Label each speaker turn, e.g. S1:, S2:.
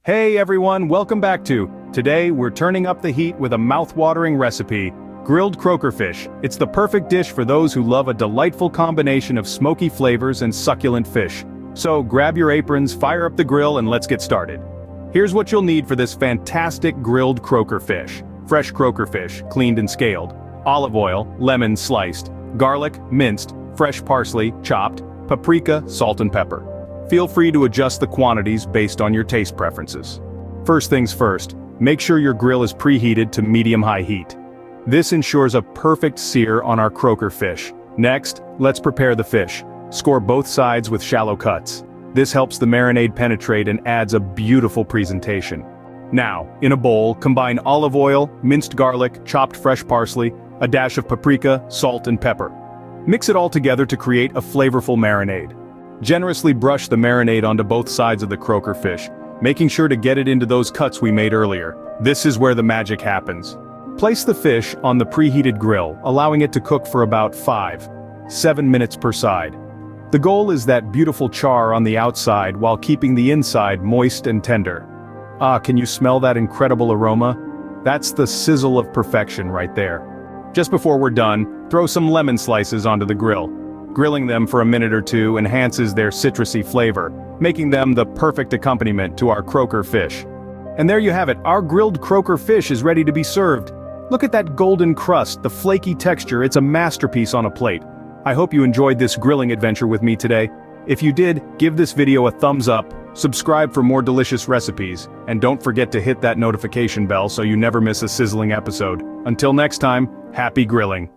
S1: Hey everyone, welcome back to. Today we're turning up the heat with a mouth-watering recipe, grilled croaker fish. It's the perfect dish for those who love a delightful combination of smoky flavors and succulent fish. So grab your aprons, fire up the grill, and let's get started. Here's what you'll need for this fantastic grilled croaker fish. Fresh croaker fish, cleaned and scaled. Olive oil, lemon sliced. Garlic, minced. Fresh parsley, chopped. Paprika, salt and pepper. Feel free to adjust the quantities based on your taste preferences. First things first, make sure your grill is preheated to medium-high heat. This ensures a perfect sear on our croaker fish. Next, let's prepare the fish. Score both sides with shallow cuts. This helps the marinade penetrate and adds a beautiful presentation. Now, in a bowl, combine olive oil, minced garlic, chopped fresh parsley, a dash of paprika, salt and pepper. Mix it all together to create a flavorful marinade. Generously brush the marinade onto both sides of the croaker fish, making sure to get it into those cuts we made earlier. This is where the magic happens. Place the fish on the preheated grill, allowing it to cook for about 5-7 minutes per side. The goal is that beautiful char on the outside while keeping the inside moist and tender. Ah, can you smell that incredible aroma? That's the sizzle of perfection right there. Just before we're done, throw some lemon slices onto the grill. Grilling them for a minute or two enhances their citrusy flavor, making them the perfect accompaniment to our croaker fish. And there you have it, our grilled croaker fish is ready to be served. Look at that golden crust, the flaky texture, it's a masterpiece on a plate. I hope you enjoyed this grilling adventure with me today. If you did, give this video a thumbs up, subscribe for more delicious recipes, and don't forget to hit that notification bell so you never miss a sizzling episode. Until next time, happy grilling.